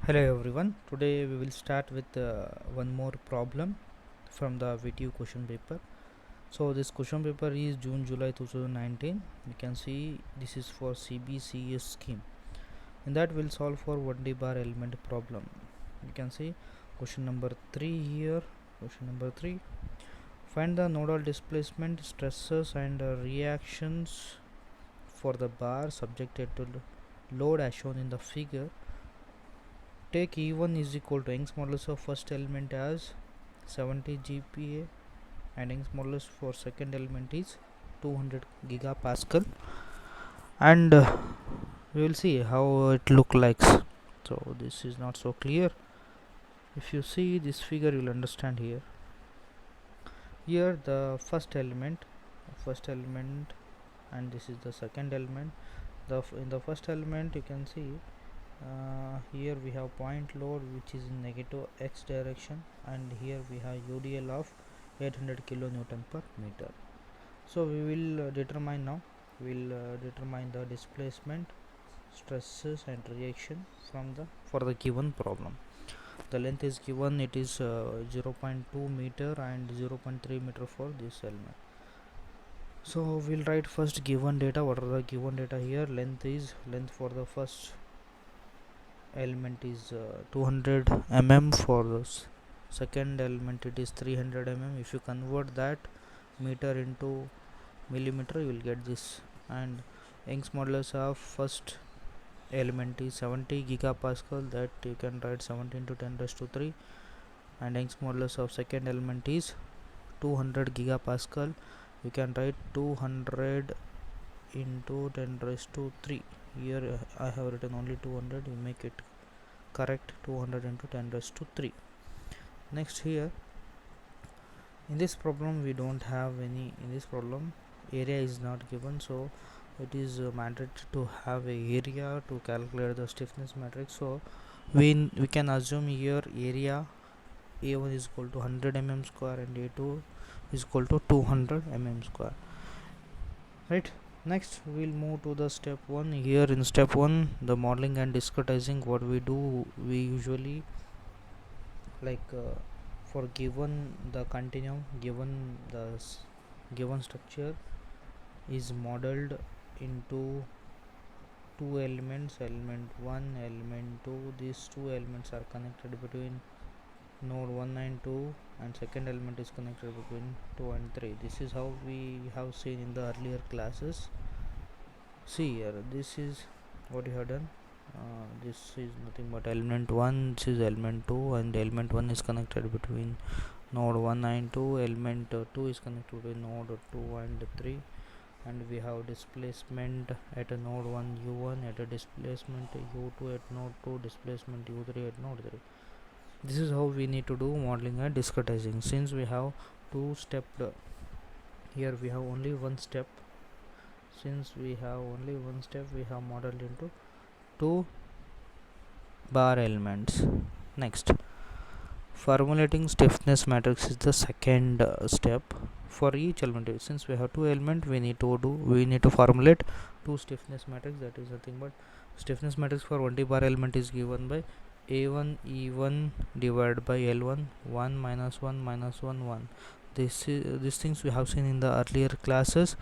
Hello everyone. Today we will start with one more problem from the VTU question paper. So this question paper is June July 2019. You can see this is for CBCS scheme. In that we'll solve for 1D bar element problem. You can see question number 3 here. Question number 3. Find the nodal displacement, stresses and reactions for the bar subjected to load as shown in the figure. Take E1 is equal to Young's modulus of first element as 70 GPa and Young's modulus for second element is 200 gigapascal, and we will see how it look like. So this is not so clear. If you see this figure you will understand here. Here the first element and this is the second element. In the first element you can see here we have point load which is in negative x direction, and here we have UDL of 800 kilonewton per meter. So we will determine now. Determine the displacement, stresses and reaction for the given problem. The length is given, it is 0.2 meter and 0.3 meter for this element. So we'll write first given data. What are the given data here? Length for the first element is 200 mm, for the second element it is 300 mm. If you convert that meter into millimeter you will get this, and Young's modulus of first element is 70 gigapascal, that you can write 70 into 10 raised to 3, and Young's modulus of second element is 200 gigapascal, you can write 200 into 10 raised to 3. Here I have written only 200, you make it correct, 200 into 10 raised to 3. Next, here in this problem we don't have any, in this problem area is not given, so it is mandatory to have a area to calculate the stiffness matrix. So we can assume here area A1 is equal to 100 mm square and A2 is equal to 200 mm square, right? Next we'll move to the step 1. Here in step 1, the modeling and discretizing, what we do, we usually for given the continuum, given the given structure is modeled into two elements, element 1, element 2. These two elements are connected between node 1 and 2, and second element is connected between 2 and 3. This is how we have seen in the earlier classes. See here, this is what you have done. This is nothing but element 1, this is element 2, and element 1 is connected between node 1 and 2, element 2 is connected between node 2 and 3, and we have displacement at a node 1 u1, at a displacement u2 at node 2, displacement u3 at node 3. This is how we need to do modeling and discretizing. Since we have two stepped, here we have only one step. Since we have only one step, we have modeled into two bar elements. Next, formulating stiffness matrix is the second step for each element. Since we have two elements, we need to formulate two stiffness matrix. That is nothing but stiffness matrix for 1D bar element is given by A1 E1 divided by L1, 1 minus 1 minus 1 1. These things we have seen in the earlier classes.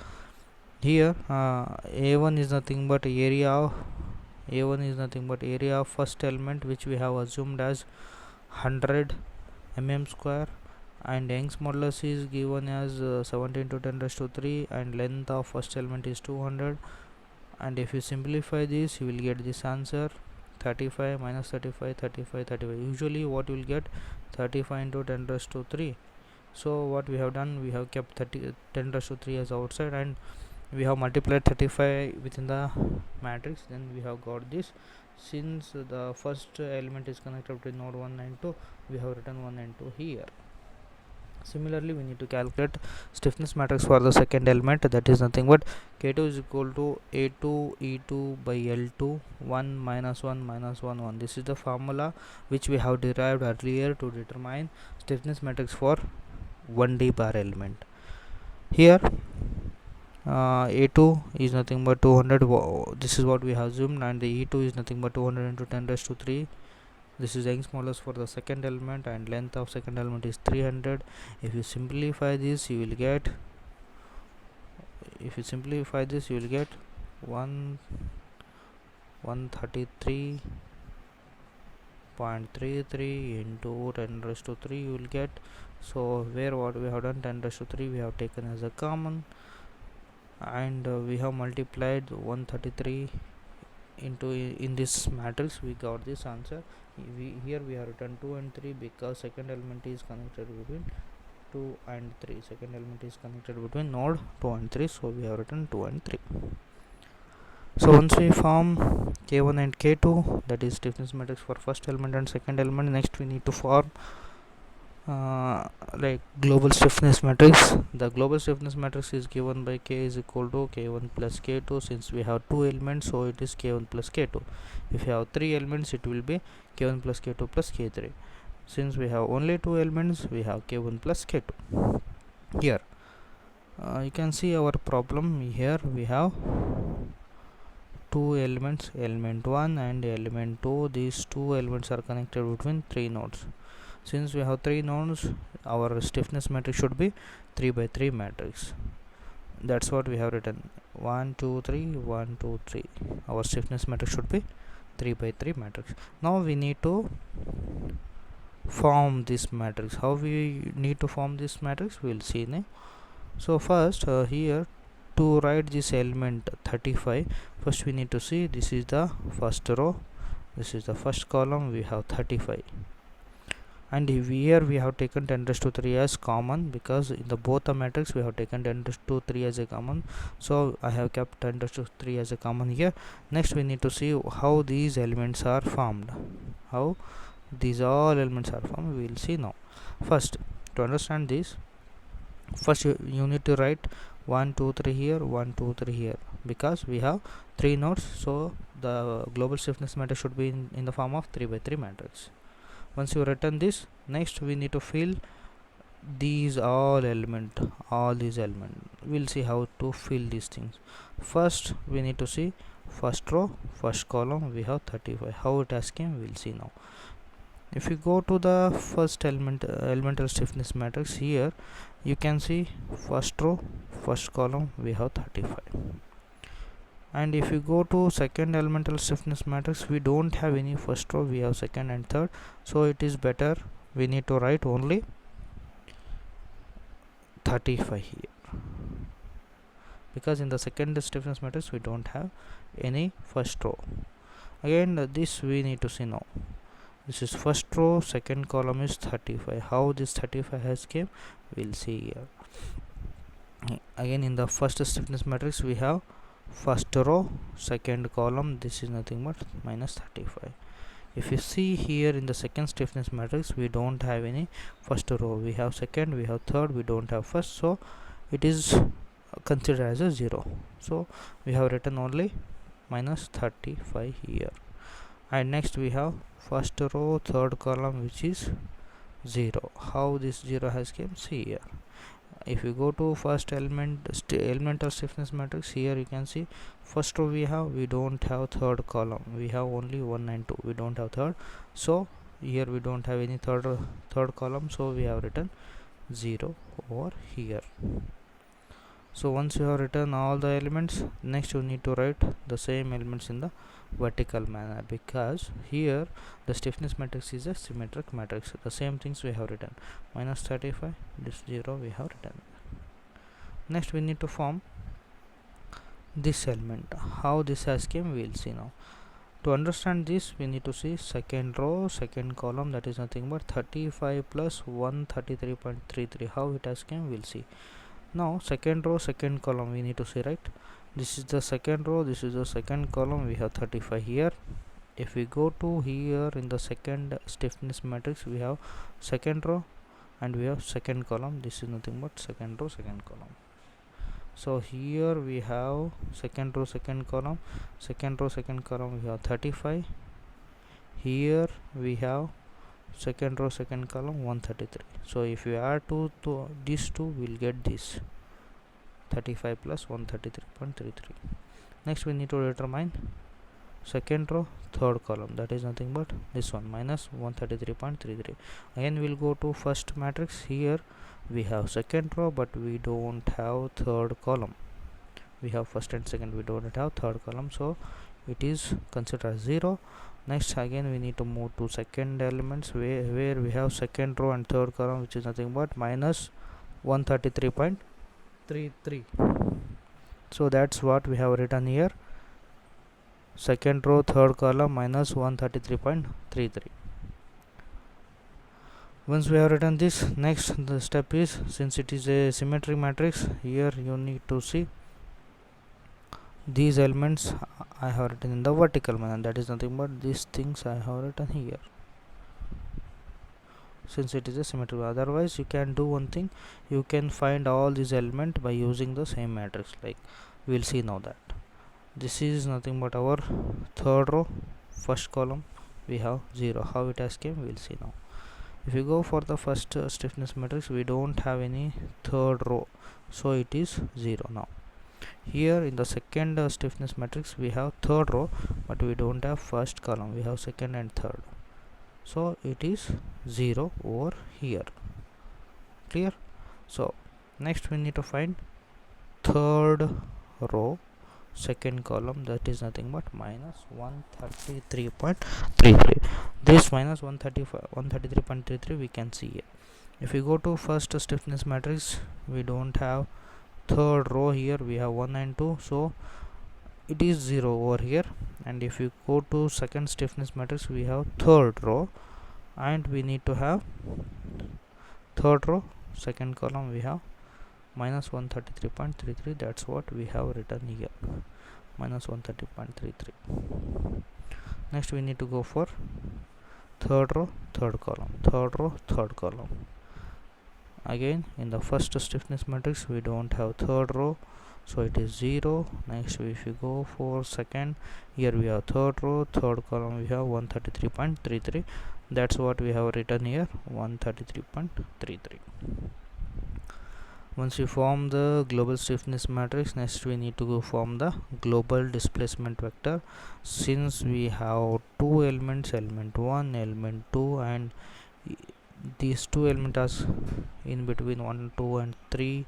Here A1 is nothing but area of first element, which we have assumed as 100 mm square, and Young's modulus is given as 70 into 10 raised to 3, and length of first element is 200, and if you simplify this you will get this answer: 35 minus 35, 35, 35. Usually what you will get 35 into 10 raised to 3. So what we have done, we have kept 10 raised to 3 as outside, and we have multiplied 35 within the matrix, then we have got this. Since the first element is connected to node 1 and 2, we have written 1 and 2 here. Similarly, we need to calculate stiffness matrix for the second element, that is nothing but K2 is equal to A2 E2 by L2, 1 minus 1 minus 1 1. This is the formula which we have derived earlier to determine stiffness matrix for 1D bar element. Here A2 is nothing but 200, this is what we have assumed, and the E2 is nothing but 200 into 10 raised to 3, This is Young's modulus for the second element, and length of second element is 300. If you simplify this, you will get 1 133.33 into 10 raised to 3 you will get. So where what we have done, 10 raised to 3 we have taken as a common, and we have multiplied 133 into in this matrix. We got this answer. Here we have written 2 and 3 because second element is connected between 2 and 3. Second element is connected between node 2 and 3, so we have written 2 and 3. So once we form K1 and K2, that is stiffness matrix for first element and second element, next we need to form like global stiffness matrix. The global stiffness matrix is given by K is equal to K1 plus K2. Since we have 2 elements, so it is K1 plus K2. If you have 3 elements, it will be K1 plus K2 plus K3. Since we have only 2 elements, we have K1 plus K2. Here you can see our problem. Here we have 2 elements, element 1 and element 2. These 2 elements are connected between 3 nodes. Since we have 3 nodes, our stiffness matrix should be 3 by 3 matrix. That's what we have written. 1 2 3 1 2 3. Our stiffness matrix should be 3 by 3 matrix. Now we need to form this matrix. How we need to form this matrix, we will see now. So first here, to write this element 35, first we need to see this is the first row, this is the first column, we have 35, and here we have taken 10 raised to 3 as common, because in the both the matrix we have taken 10 raised to 3 as a common, so I have kept 10 raised to 3 as a common here. Next we need to see how these elements are formed, how these all elements are formed, we will see now. First, to understand this, first you need to write 1 2 3 here, 1 2 3 here, because we have 3 nodes, so the global stiffness matrix should be in the form of 3 by 3 matrix. Once you written this, next we need to fill these all these elements. We'll see how to fill these things. First we need to see first row, first column, we have 35. How it has came, we'll see now. If you go to the first elemental stiffness matrix, here you can see first row, first column, we have 35. And if you go to second elemental stiffness matrix, we don't have any first row, we have second and third, so it is better we need to write only 35 here, because in the second stiffness matrix we don't have any first row. Again this we need to see now. This is first row, second column is 35. How this 35 has came, we'll see here. Again in the first stiffness matrix we have first row, second column, this is nothing but minus 35. If you see here in the second stiffness matrix, we don't have any first row, we have second, we have third, we don't have first, so it is considered as a 0. So we have written only minus 35 here. And next we have first row, third column, which is 0. How this 0 has came, see here. If you go to first elemental stiffness matrix, here you can see first row we don't have third column, we have only 1 and 2, we don't have third, so here we don't have any third column, so we have written 0 over here. So once you have written all the elements, next you need to write the same elements in the vertical manner, because here the stiffness matrix is a symmetric matrix. The same things we have written, minus 35, this 0 we have written. Next we need to form this element. How this has came, we will see now. To understand this, we need to see second row, second column, that is nothing but 35 plus 133.33. How it has came, we will see. Now second row, second column, we need to see, right? This is the second row, this is the second column, we have 35 here. If we go to here in the second stiffness matrix, we have second row and we have second column, this is nothing but second row, second column. So here we have second row, second column, second row, second column, we have 35. Here we have second row, second column, 133. So if you add to these two, we'll get this 35 plus 133.33. Next we need to determine second row, third column, that is nothing but this one, minus 133.33. Again we'll go to first matrix. Here we have second row, but we don't have third column. We have first and second, we don't have third column, so it is considered as 0. Next, again we need to move to second elements, where we have second row and third column, which is nothing but minus 133.33. so that's what we have written here, second row, third column, minus 133.33. Once we have written this, next the step is, since it is a symmetry matrix, here you need to see these elements I have written in the vertical manner, that is nothing but these things I have written here, since it is a symmetry. Otherwise you can do one thing, you can find all these elements by using the same matrix. Like we'll see now that this is nothing but our third row, first column, we have 0. How it has came, we'll see now. If you go for the first stiffness matrix, we don't have any third row, so it is 0 now. Here in the second stiffness matrix, we have third row, but we don't have first column, we have second and third, so it is 0 over here. Clear? So next we need to find third row, second column, that is nothing but minus 133.33. this minus 133.33 we can see here. If we go to first stiffness matrix, we don't have third row, here we have 1 and 2, so it is 0 over here. And if you go to second stiffness matrix, we have third row, and we need to have third row, second column, we have minus 133.33. that's what we have written here, minus 130.33. next we need to go for third row, third column, third row, third column. Again in the first stiffness matrix, we don't have third row, so it is 0. next if you go for second, here we have third row, third column, we have 133.33. that's what we have written here, 133.33. once we form the global stiffness matrix, next we need to go form the global displacement vector. Since we have two elements, element 1, element 2, and these two elements are in between 1, 2 and 3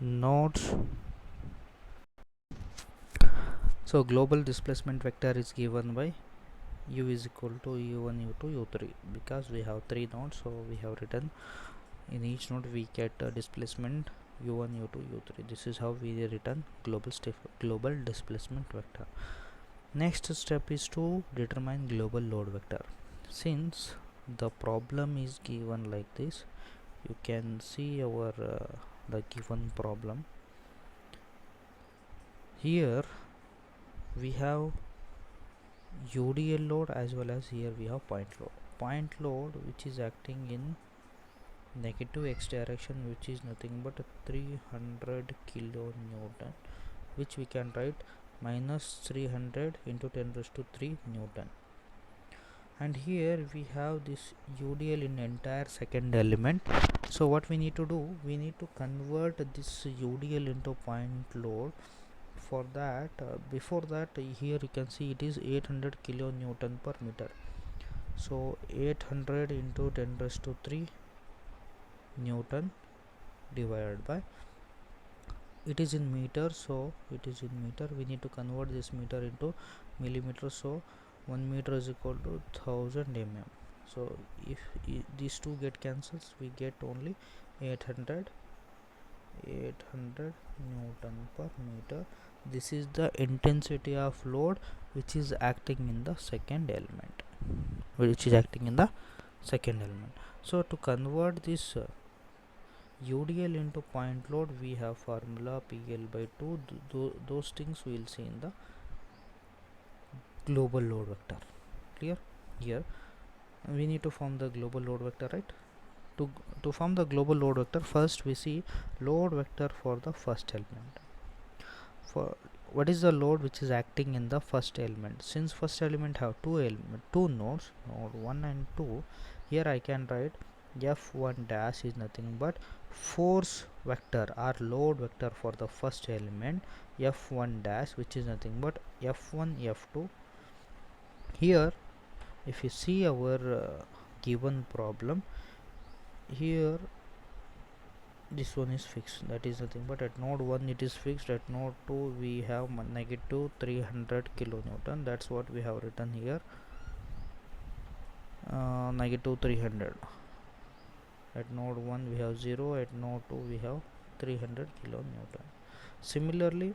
nodes, so global displacement vector is given by u is equal to u1, u2, u3. because we have 3 nodes, so we have written in each node we get displacement u1, u2, u3. this is how we written global displacement vector. Next step is to determine global load vector. Since the problem is given like this, you can see our the given problem. Here we have UDL load, as well as here we have point load which is acting in negative x direction, which is nothing but 300 kilonewton, which we can write minus 300 into 10 raised to 3 Newton. And here we have this UDL in entire second element. So what we need to do, we need to convert this UDL into point load. For that, before that, here you can see it is 800 kilonewton per meter. So 800 into 10 raised to 3 Newton divided by, it is in meter, so it is in meter. We need to convert this meter into millimeter, so 1 meter is equal to 1000 mm. So if these two get cancels, we get only 800 Newton per meter. This is the intensity of load which is acting in the second element, so to convert this UDL into point load, we have formula PL by 2. Those things we will see in the global load vector. Clear? Here we need to form the global load vector, right? To form the global load vector, first we see load vector for the first element. For what is the load which is acting in the first element? Since first element have two nodes, node 1 and 2, here I can write F1 dash is nothing but force vector or load vector for the first element, F1 dash, which is nothing but F1 F2 Here if you see our given problem, here this one is fixed, that is nothing but at node 1 it is fixed, at node 2 we have negative 300 kilonewton. That's what we have written here, negative 300. At node 1 we have 0, at node 2 we have 300 kilonewton. Similarly,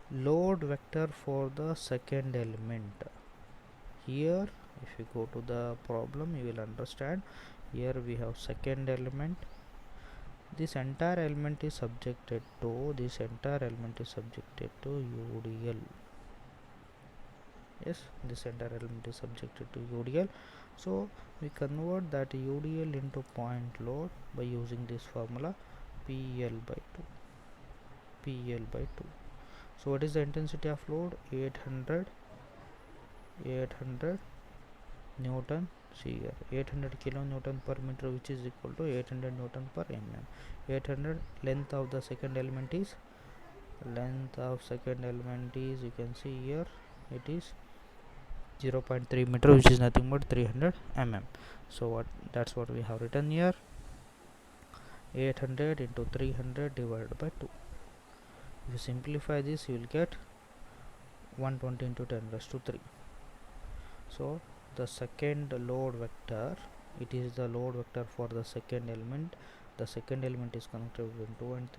load vector for the second element. Here if you go to the problem you will understand. Here we have second element. This entire element is subjected to UDL. Yes, this entire element is subjected to UDL. So we convert that UDL into point load by using this formula PL by 2. So what is the intensity of load? 800 Newton. See here, 800 kilonewton per meter, which is equal to 800 Newton per mm. 800 length of the second element is, you can see here it is 0.3 meter, which is nothing but 300 mm. So that's what we have written here, 800 into 300 divided by 2. If you simplify this you will get 120 into 10 raised to 3. So the second load vector, it is the load vector for the second element. The second element is connected between 2 and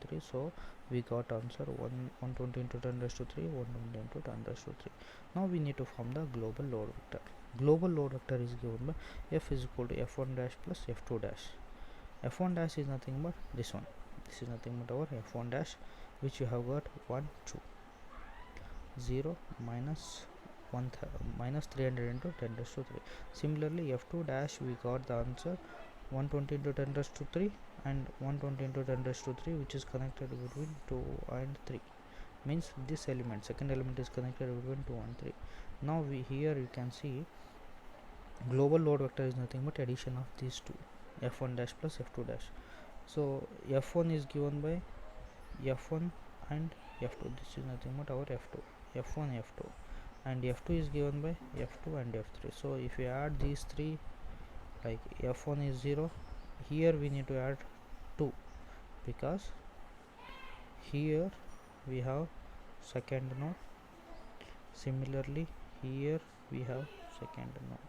3, so we got answer 120 into 10 raised to 3, 120 into 10 raised to 3. Now we need to form the global load vector. Global load vector is given by F is equal to F1 dash plus F2 dash. F1 dash is nothing but this one. This is nothing but our F1 dash, which you have got 1, 2, 0, minus 300 into 10 raised to 3. Similarly, F2 dash we got the answer 120 into 10 raised to 3 and 120 into 10 raised to 3, which is connected between 2 and 3. Means this element, second element, is connected between 2 and 3. Now here you can see global load vector is nothing but addition of these two, F1 dash plus F2 dash. So F1 is given by F1 and F2. This is nothing but our F2, F1, F2, and F2 is given by F2 and F3. So if you add these three, like F1 is 0, here we need to add 2, because here we have second node. Similarly, here we have second node.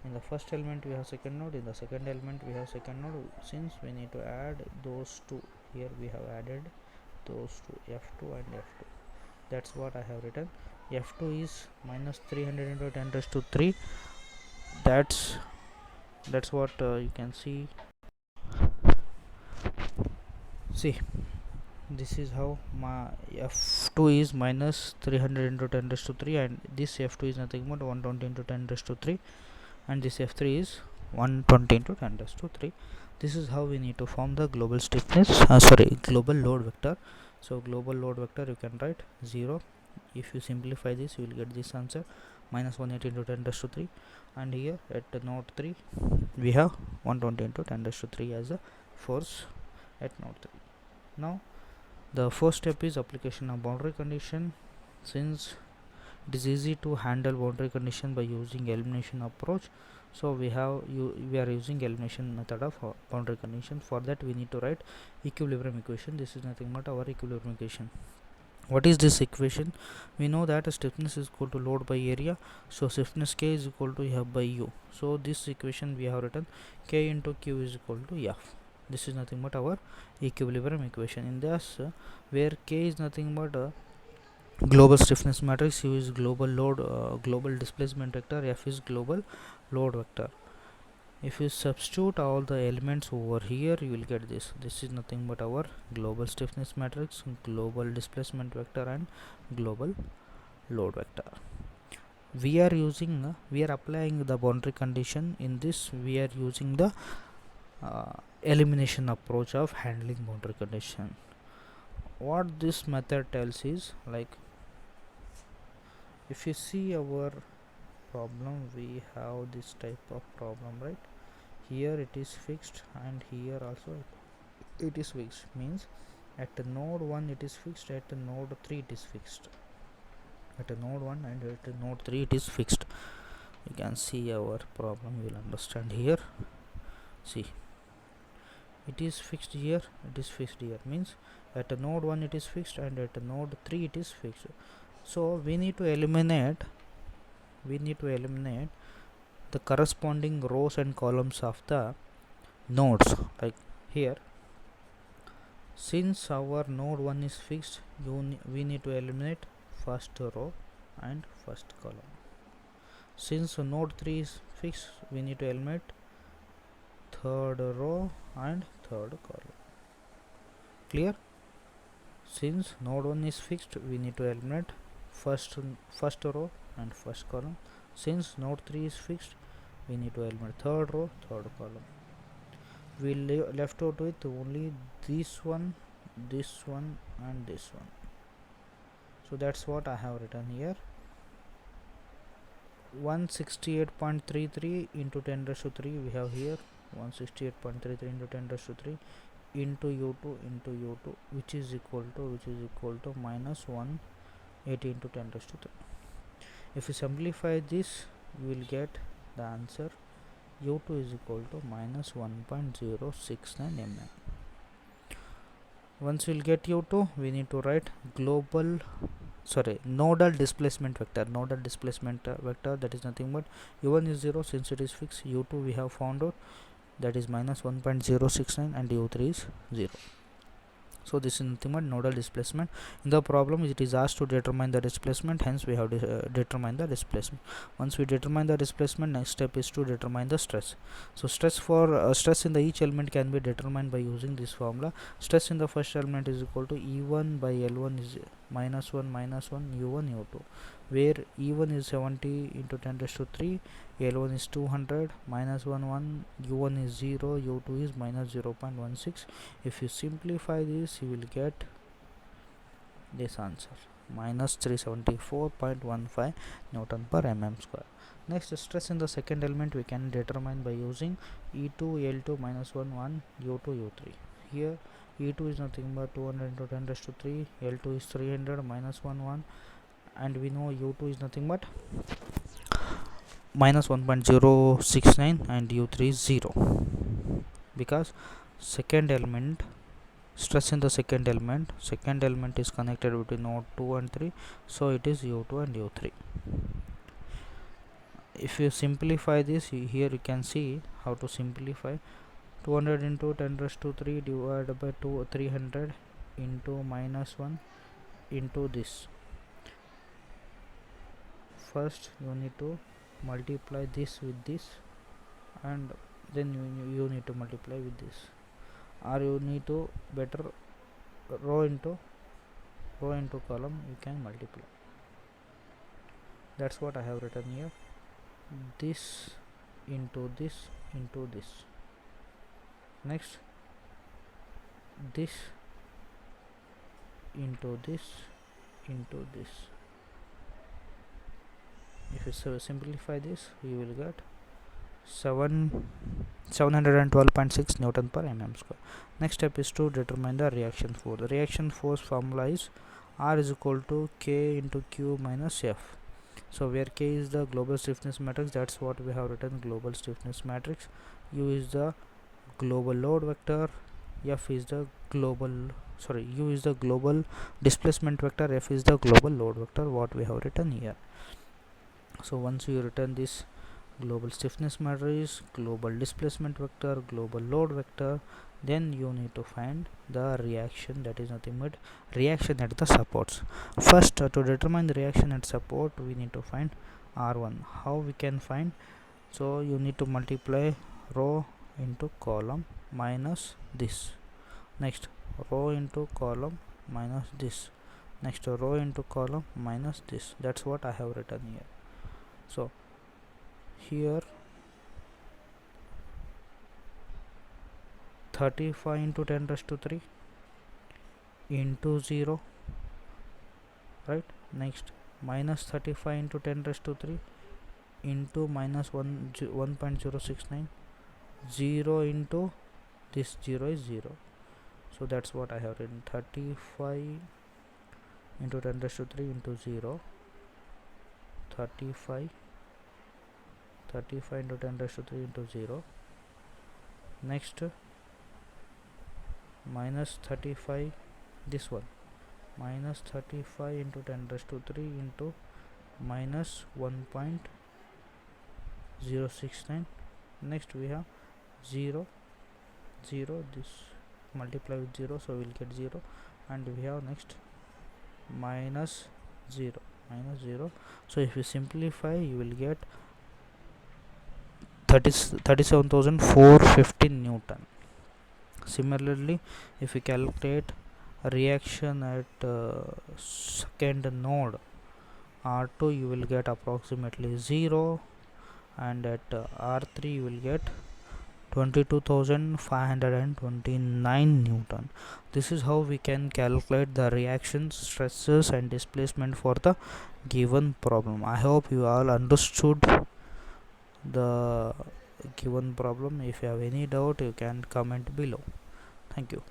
In the first element we have second node, in the second element we have second node. Since we need to add those two, here we have added those two, F2 and F2. That's what I have written. F2 is minus 300 into 10 raised to 3. That's what you can see. See, this is how my F2 is minus 300 into 10 raised to 3, and this F2 is nothing but 120 into 10 raised to 3, and this F3 is 120 into 10 raised to 3. This is how we need to form the global stiffness, global load vector. So global load vector you can write 0. If you simplify this you will get this answer, minus 180 into 10 raised to 3, and here at node 3 we have 120 into 10 raised to 3 as a force at node 3. Now the first step is application of boundary condition. Since it is easy to handle boundary condition by using elimination approach, so we are using elimination method of boundary condition. For that we need to write equilibrium equation. This is nothing but our equilibrium equation. What is this equation? We know that stiffness is equal to load by area, so stiffness K is equal to F by U. So this equation we have written K into Q is equal to F. This is nothing but our equilibrium equation. In this, where K is nothing but global stiffness matrix, U is global load, global displacement vector, F is global load vector. If you substitute all the elements over here, you will get this. This is nothing but our global stiffness matrix, global displacement vector, and global load vector. We are applying the boundary condition. In this, we are using the elimination approach of handling boundary condition. What this method tells is, like, if you see our problem, we have this type of problem, right? Here it is fixed and here also it is fixed. Means at node 1 it is fixed, at node 3 it is fixed. at a node 1 and at a node 3 it is fixed. You can see our problem, you will understand here. See, it is fixed here, it is fixed here, means at a node 1 it is fixed and at a node 3 it is fixed. So we need to eliminate the corresponding rows and columns of the nodes. Like here, since our node 1 is fixed, we need to eliminate first row and first column. Since node 3 is fixed, we need to eliminate third row and third column. Clear? Since node 1 is fixed, we need to eliminate first row and first column. Since node 3 is fixed, we need to eliminate third row, third column. We left out with only this one, and this one. So that's what I have written here. 168.33 into 10 raised to 3 we have here. 168.33 into 10 raised to 3 into u2 which is equal to minus 180 into 10 raised to 3. If you simplify this, you will get the answer u2 is equal to minus 1.069 mm. Once we will get u2, we need to write nodal displacement vector. That is nothing but u1 is 0 since it is fixed. u2 we have found out, that is minus 1.069, and u3 is 0. So this is nothing but nodal displacement. In the problem it is asked to determine the displacement, hence we have determined the displacement. Once we determine the displacement, next step is to determine the stress. So stress in the each element can be determined by using this formula. Stress in the first element is equal to E1 by L1 is minus 1 U1 U2, where E1 is 70 into 10 raised to 3, L1 is 200, minus 1 U1 is 0, U2 is minus 0.16. If you simplify this, you will get this answer, minus 374.15 Newton per mm square. Next, stress in the second element we can determine by using E2 L2 minus 1 U2 U3. Here E2 is nothing but 200 into 10 raised to 3, L2 is 300 minus 1 and we know U2 is nothing but minus 1.069 and u3 is 0, because second element, stress in the second element is connected between node 2 and 3, so it is u2 and u3. If you simplify this, here you can see how to simplify. 200 into 10 raised to 3 divided by 300 into minus 1 into this. First you need to multiply this with this, and then you need to multiply with this, or you need to better row into column, you can multiply. That's what I have written here. This into this into this. Next, this into this into this. If you simplify this, you will get 712.6 Newton per mm square. Next step is to determine the reaction force. The reaction force formula is R is equal to K into Q minus F. So where K is the global stiffness matrix, that's what we have written, global stiffness matrix. U is the global load vector, F is the U is the global displacement vector, F is the global load vector, what we have written here. So once you return this global stiffness matrix, global displacement vector, global load vector, then you need to find the reaction, that is nothing but reaction at the supports. First, to determine the reaction at support, we need to find R1. How we can find? So you need to multiply row into column minus this. Next, row into column minus this. Next, row into column minus this. That's what I have written here. So here 35 into 10 raised to 3 into 0, right? Next, minus 35 into 10 raised to 3 into minus 1.069, 0 into this 0 is 0. So that's what I have written, 35 into 10 raised to 3 into 0 35 into 10 raised to 3 into 0. Next minus 35, this one minus 35 into 10 raised to 3 into minus 1.069. next we have 0 0, this multiply with 0, so we'll get 0, and we have next minus 0. So if you simplify, you will get 37,450 Newton. Similarly, if we calculate a reaction at second node R2, you will get approximately 0, and at R3 you will get 22,529 Newton. This is how we can calculate the reactions, stresses and displacement for the given problem. I hope you all understood the given problem. If you have any doubt, you can comment below. Thank you.